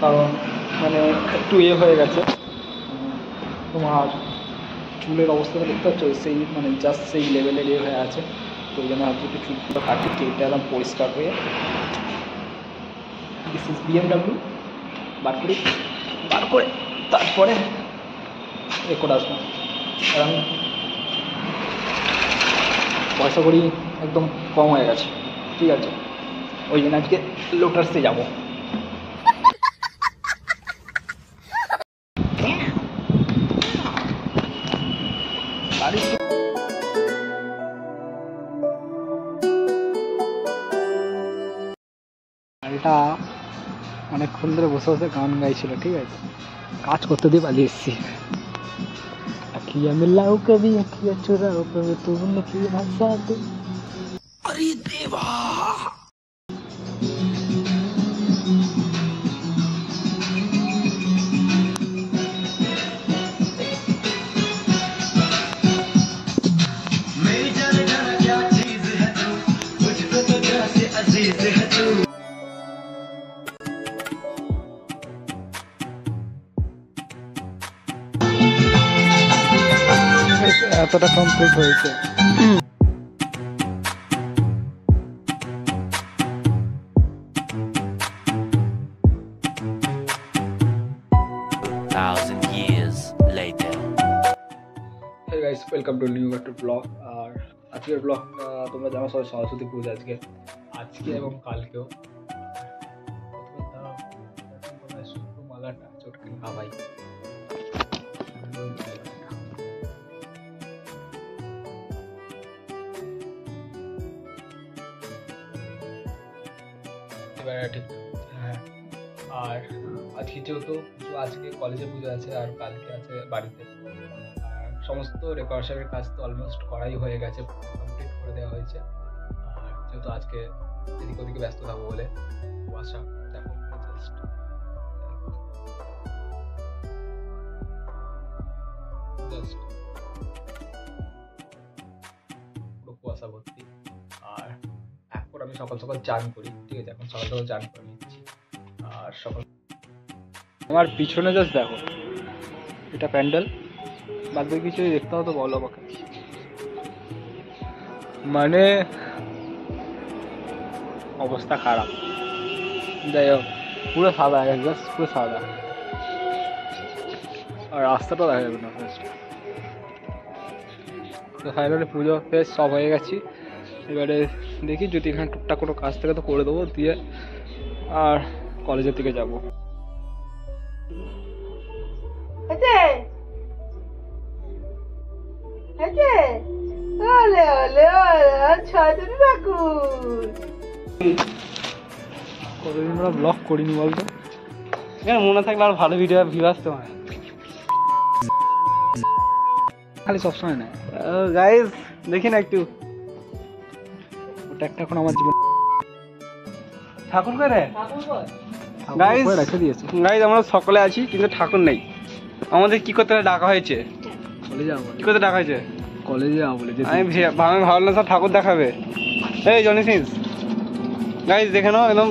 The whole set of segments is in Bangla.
কারণ মানে একটু হয়ে গেছে। তোমার চুলের অবস্থাটা দেখতে পাচ্ছ, সেই মানে জাস্ট সেই লেভেলের হয়ে আছে। তো ওই জন্য ভাবছি একটু চুলগুলো কাটি, কেটে একদম পরিষ্কার হয়ে দিস ইজ BMW বার করে তারপরে করে আসবো। কারণ পয়সা করি একদম কম হয়ে গেছে, ঠিক আছে? ওই জন্য আজকে লোটাসে যাবো। এটা অনেকক্ষণ ধরে বসে বসে গান গাইছিল, ঠিক আছে? কাজ করতে দিয়ে পালিয়ে এসেছি। अखियाँ मिलाओ कभी अखियाँ चुराओ कभी तुमने की भाषा दो। अरे देवा मेरी जान जाना क्या चीज है तू, मुझको तो जैसे अजीज है तू। এতটা কমপ্লিট হয়েছে। Hey guys, welcome to new vlog। আর আজকের ব্লগটা তোমরা জানো সবাই সরস্বতী পুজো আজকে এবং কালকেও। মালাটা চটকে খাওয়াই। ঠিক হ্যাঁ। আর আজকে যেহেতু আজকে কলেজে পুজো আছে আর কালকে আছে বাড়িতে, আর সমস্ত ডেকোরেশনের কাজ তো অলমোস্ট করাই হয়ে গেছে, কমপ্লিট করে দেওয়া হয়েছে। আর যেহেতু আজকে এদিক ওদিকে ব্যস্ত থাকবো বলে কুয়াশা দেখো, জাস্ট পুরো কুয়াশা ভর্তি। আর এখন আমি সকাল সকাল চান করি, ঠিক আছে? এখন সকাল সকাল চান করে নিচ্ছি। আর সকাল আমার পিছনে জাস্ট দেখো, এটা প্যান্ডেল, বাদ বাকি কিছু দেখতে হতো বলো আমাকে। মানে অবস্থা খারাপ। যাই হোক, পুরো সাদা হয়ে গেছে, জাস্ট পুরো সাদা। আর রাস্তাটা দেখা যাবে না। তো ফাইনালি পুজো ফেস সব হয়ে গেছি। এবারে দেখি যদি এখানে টুকটাক কোনো কাজ থেকে তো করে দেবো, দিয়ে আর কলেজের দিকে যাবো। কতদিন আমরা ব্লগ করিনি বলতো? মনে থাকলে আর ভালো ভিডিও ভিউ আসতে হয়, খালি সবসময় না। গাইজ দেখি না একটু, ওটা একটা এখন আমার জীবন ঠাকুর করে গাইজ রেখে দিয়েছে। গাইজ আমরা সকলে আছি কিন্তু ঠাকুর নেই। আমাদের কি করতে ডাকা হয়েছে? কলেজে যাবো। কি করতে ডাকা হয়েছে? কলেজে যাবো বলে। আমি ভাবলাম সব ঠাকুর দেখাবে। এই জনি সিন্স গাইজ দেখে নাও, একদম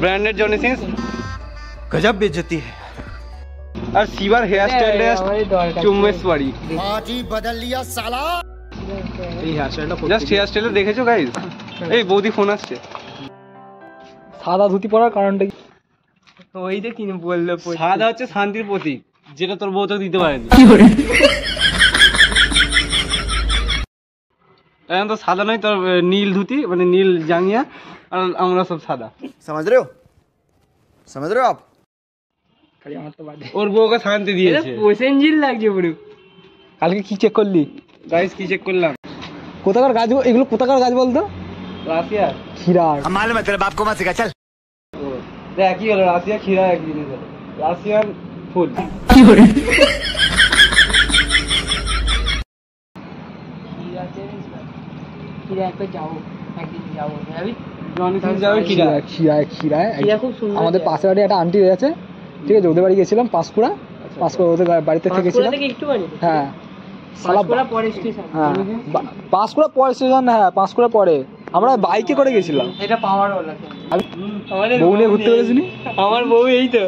ব্র্যান্ডেড জনি সিন্স, গজব বেইজ্জতি है। আর শিবার হেয়ার স্টাইল চুম্বেশ্বরী বদল লিয়া সালা। এই হেয়ার স্টাইলটা জাস্ট হেয়ার স্টাইলটা দেখেছো গাইজ? এই বৌদি ফোন আসছে। সাদা ধুতি পরার কারণটা কি? ওই যে কি বললো, সাদা হচ্ছে শান্তির প্রতীক, যেটা তোর বউ তো দিতে পারেনি। এখন তো সাদা নয়, তোর নীল ধুতি মানে নীল জাঙ্গিয়া, আর আমরা সব সাদা। समझ रहे हो आप? ওর বউকে শান্তি দিয়েছে। পয়সেঞ্জিল লাগছে পুরো। কালকে কি চেক করলি? গাইস কি চেক করলাম? কোথাকার গাছ এগুলো? কোথাকার গাছ বলতো? রাশিয়া খিরা। हम मालूम है तेरे बाप को मत सिखा चल। দেখ কি হলো, রাশিয়া খিরা এক জিনিস, রাশিয়ান ফুল। আমাদের পাশে বাড়ি একটা আন্টি হয়েছে, ঠিক আছে? ওদের বাড়ি গেছিলাম, পাঁশকুড়া ওদের বাড়িতে থেকেছিলাম। হ্যাঁ পাঁশকুড়া পরে স্টেশন। হ্যাঁ পাঁশকুড়া পরে আমরা বাইকে করে গেছিলাম। এটা পাওয়ার বউ নিয়ে ঘুরতে পেরেছিনি? আমার বউ এই তো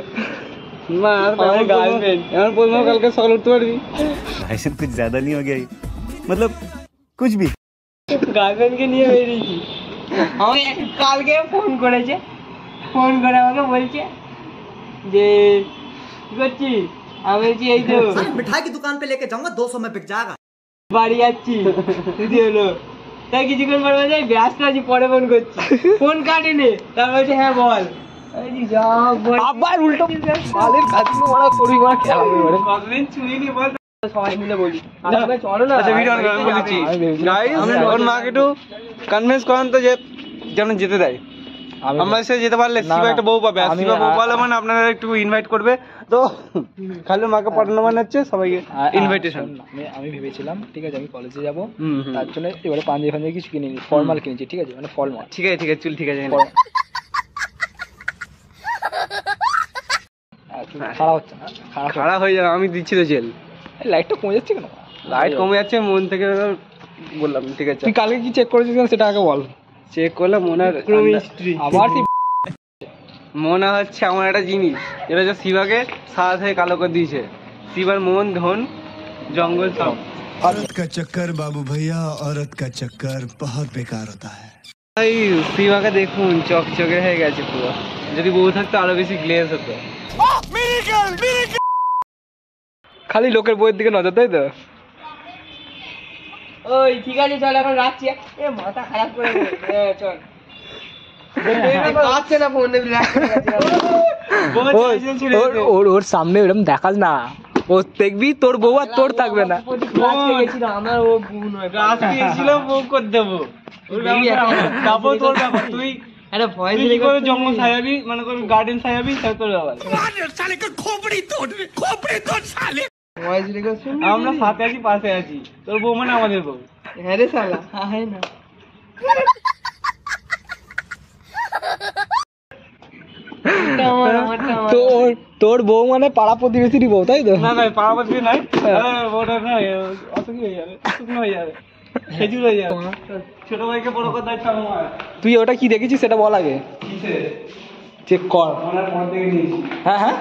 আমার গার্লফ্রেন্ড। এমন বলবো কালকে সকাল উঠতে পারবি? भाई साहब कुछ ज्यादा नहीं हो गया ये? मतलब कुछ भी। গার্লফ্রেন্ডকে নিয়ে বেরিয়েছি। আমাকে কালকে ফোন করেছে, ফোন করে আমাকে বলছে যে কি করছিস? আমি বলছি এই তো मिठाई की दुकान पे लेके जाऊंगा 200 में बिक जाएगा। বাড়ি যাচ্ছি। দিদি হলো তাই কিছুক্ষণ পর বলছে ব্যস্ত আছি, পরে ফোন করছি। ফোন কাটেনি, তারপর বলছে হ্যাঁ বল। আবার উল্টো মালের কাছে মারা করি মারা খেলাবে এবারে। কতদিন ছুঁইনি বল, সবাই মিলে বলি চলো না। আচ্ছা ভিডিও অন করে আমি বলেছি গাইস, ওর মাকে একটু কনভিন্স করেন তো যে যেন যেতে দেয়। আমরা সে যেতে পারলে শিবা একটা বউ পাবে, আর শিবা বউ পালে মানে আপনারা একটু ইনভাইট করবে। তো খালি মাকে পাঠানো মানে হচ্ছে সবাইকে ইনভাইটেশন। আমি ভেবেছিলাম ঠিক আছে আমি কলেজে যাব, তার জন্য এবারে পাঞ্জাবি ফাঞ্জাবি কিছু কিনিনি, ফর্মাল কিনেছি। ঠিক আছে মানে ফর্মাল। ঠিক আছে চুল ঠিক আছে। খারাপ হচ্ছে না, খারাপ হয়ে যাবে। আমি দিচ্ছি তো জেল। লাইটটা কমে যাচ্ছে কেন? লাইট কমে যাচ্ছে মন থেকে বললাম। ঠিক আছে তুই কালকে কি চেক করেছিস সেটা আগে বল। চেক করলে মনে আবার মনে হচ্ছে আমার একটা জিনিস, এটা হচ্ছে শিবাকে সাদা থেকে কালো করে দিয়েছে। শিবার মন ধন জঙ্গল সব। औरत का चक्कर बाबू भैया, औरत का चक्कर बहुत बेकार होता है। ভাই শিবাকে দেখুন চকচকে হয়ে গেছে পুরো। যদি বউ থাকতো আরো বেশি গ্লেজ হতো। খালি লোকের বইয়ের দিকে নজর, তাই তো? ওই ঠিক আছে চল এখন রাখছি। এ মাথা খারাপ করে দে। চল কাটছে না ফোন দেবি। ওর সামনে এরকম দেখাস না, ও দেখবি তোর বউ আর তোর থাকবে না। আমার ও বউ নয়, আজকে এসেছিল বউ করে দেবো। তারপর তোর ব্যাপার, তুই একটা ভয় তুই কি করে জঙ্গল সাজাবি, মানে তোর গার্ডেন সাজাবি, তাই তোর ব্যাপার। ভয়েস রেকর্ড শুন। আমরা সাথে আছি, পাশে আছি। তোর বউ মানে আমাদের বউ। হ্যাঁ রে শালা, হ্যাঁ না তোর বউ মানে পাড়া প্রতিবেশীরই বউ, তাই তো? না পাড়া প্রতিবেশী নয়, ওটা নয়, অত কি হয়ে যাবে, শুকনো হয়ে যাবে, খেজুর হয়ে যাবে। ছোট ভাইকে বড় কথা আমার। তুই ওটা কি দেখেছিস সেটা বল আগে। চেক কর। হ্যাঁ হ্যাঁ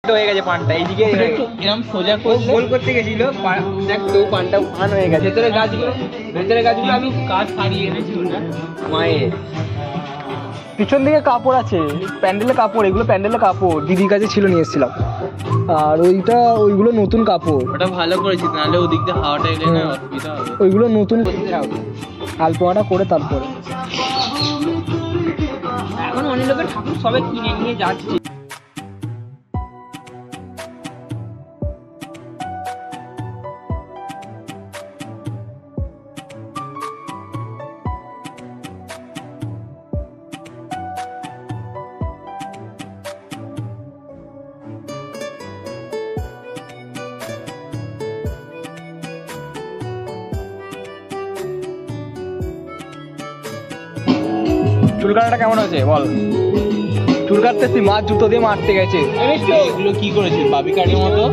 হয়ে গেছে পানটা এইদিকে এরকম সোজা গোল করতে গেছিল। দেখ তো পানটা ফান হয়ে গেছে। ভেতরে গাছগুলো আমি কাঠ ছাড়িয়ে এনেছি ওটা মায়ের। পিছন দিকে কাপড় আছে, প্যান্ডেলের কাপড়, এগুলো প্যান্ডেলের কাপড় দিদির কাছে ছিল, নিয়ে এসেছিলাম। আর ওইগুলো নতুন কাপড়। ওটা ভালো করেছিস, নাহলে ওদিক দিয়ে হাওয়াটা এলে না অসুবিধা হবে। ওইগুলো নতুন আলপোয়াটা করে তারপরে। এখন অনেক লোকের ঠাকুর সবে কিনে নিয়ে যাচ্ছে। চুল কাটাটা কেমন হয়েছে বল? চুল কাটতেছি, মাছ জুতো দিয়ে মারতে গেছে। এগুলো কি করেছিস বাবি কাটের মতো?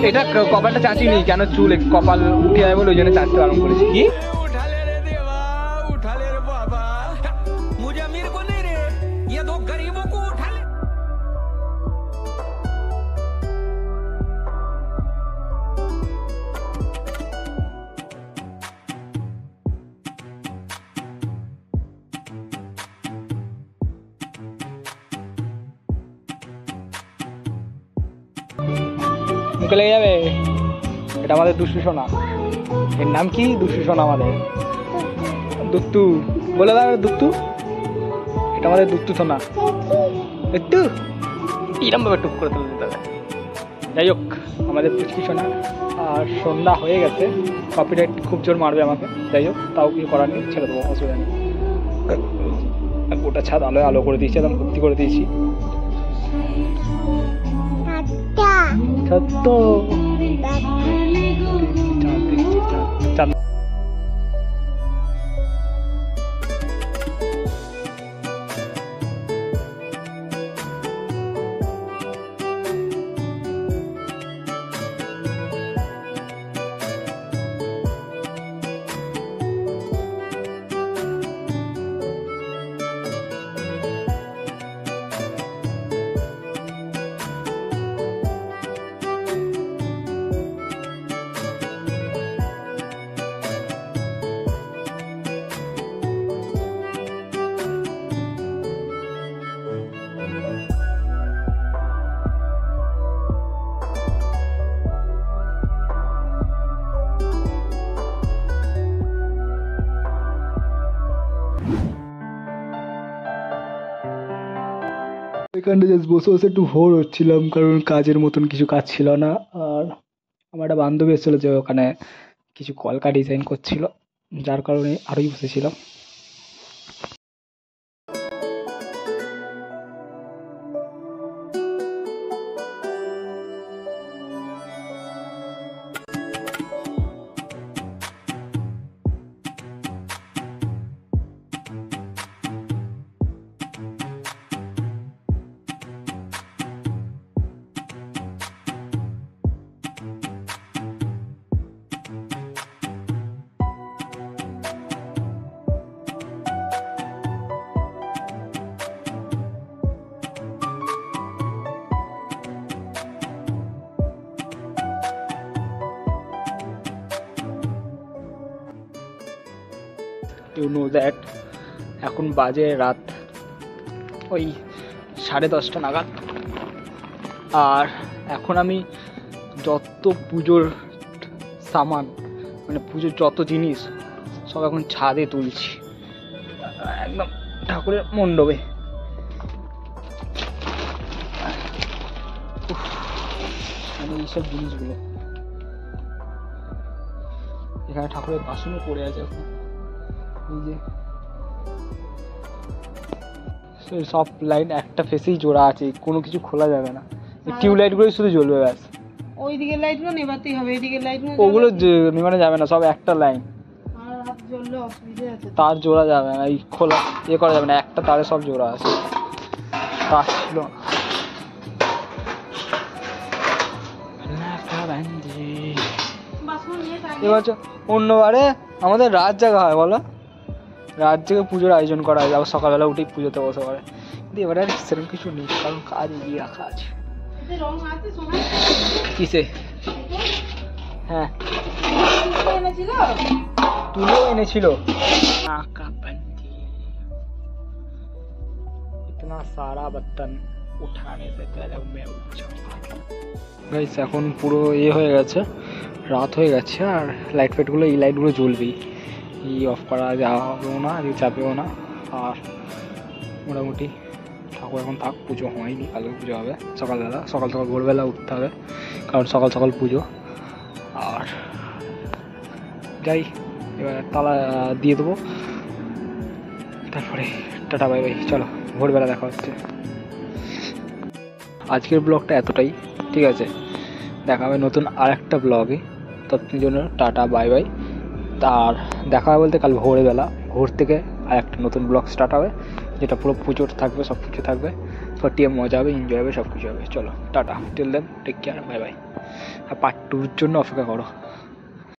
এটা কপালটা চাচিনি, কেন চুল কপাল উঠে যাবে বলে ওই জন্য চাচতে আরম্ভ করেছি। কি মুখে লেগে যাবে। এটা আমাদের দুষ্টু সোনা। এর নাম কি? দুষ্টু সোনা আমাদের। দুত্তু বলে দাও, দুত্তু। এটা আমাদের দুত্তু সোনা। একটু এরম ভাবে টুক করে তুলে দিতে হবে। যাই হোক আমাদের পুচকি সোনা। আর সন্ধ্যা হয়ে গেছে, কপিরাইট খুব জোর মারবে আমাকে। যাই হোক তাও কিছু করার নেই, ছেড়ে দেবো, অসুবিধা নেই। গোটা ছাদ আলো করে দিয়েছি, একদম ভর্তি করে দিয়েছি। সত্য চাঁদ এখানটা জাস্ট বসে বসে একটু ভোর হচ্ছিলাম, কারণ কাজের মতন কিছু কাজ ছিল না। আর আমার একটা বান্ধবী এসেছিলো, যে ওখানে কিছু কলকা ডিজাইন করছিল, যার কারণে আরোই বসেছিলাম। ইউ নো দ্যাট এখন বাজে রাত ওই 10:30 নাগাদ। আর এখন আমি যত পুজোর সামান, মানে পুজোর যত জিনিস সব এখন ছাদে তুলছি, একদম ঠাকুরের মণ্ডপে। মানে এইসব জিনিসগুলো এখানে ঠাকুরের বাসনও পড়ে আছে এখন, এই যে সব লাইন একটা ফেসেই জোড়া আছে, কোনো কিছু খোলা যাবে না। টিউবলাইট গুলো শুধু জ্বলবে ব্যাস। ওই দিকের লাইট গুলো নেভাতেই হবে, এই দিকের লাইট গুলো ওগুলো নেভানো যাবে না, সব একটা লাইন। আর হাত জ্বললে অসুবিধা আছে। তার জোড়া যাবে না, এই খোলা করা যাবে না, একটা তারে সব জোড়া আছে। তার ছিল এবার অন্যবারে আমাদের রাত জাগা হয়, বলো রাত জেগে পুজোর আয়োজন করা হয়, আবার সকালবেলা উঠেই পুজোতে বসে পড়ে। কিন্তু এবারে আর সেরকম কিছু নেই, কারণ কাজ এগিয়ে রাখা আছে। কিসে? হ্যাঁ তুলেও এনেছিল। ইতনা সারা বর্তন উঠানে সে পহলে मैं उठ जाऊंगा। গাইস এখন পুরো হয়ে গেছে, রাত হয়ে গেছে, আর লাইট ফাইটগুলো এই লাইটগুলো জ্বলবেই, এই অফ করা যাবেও না, যাবেও না। আর মোটামুটি ঠাকুর এখন থাক, পুজো হয়নি, কালকে পুজো হবে সকালবেলা, সকাল ভোরবেলা উঠতে হবে, কারণ সকাল পুজো। আর যাই এবার তালা দিয়ে দেবো, তারপরে টাটা বাই বাই, চলো ভোরবেলা দেখা হচ্ছে। আজকের ব্লগটা এতটাই, ঠিক আছে, দেখা হবে নতুন আর একটা ব্লগে। ততদিনের জন্য টাটা বাই বাই। আর দেখা হবে বলতে কাল ভোরবেলা, ভোর থেকে আর একটা নতুন ব্লগ স্টার্ট হবে, যেটা পুরো পুজোর থাকবে, সব কিছু থাকবে, ফটিয়ে মজা হবে, এনজয় হবে, সব কিছু হবে। চলো tata, till then take care, bye bye. আর পার্ট 2 জন্য অপেক্ষা করো।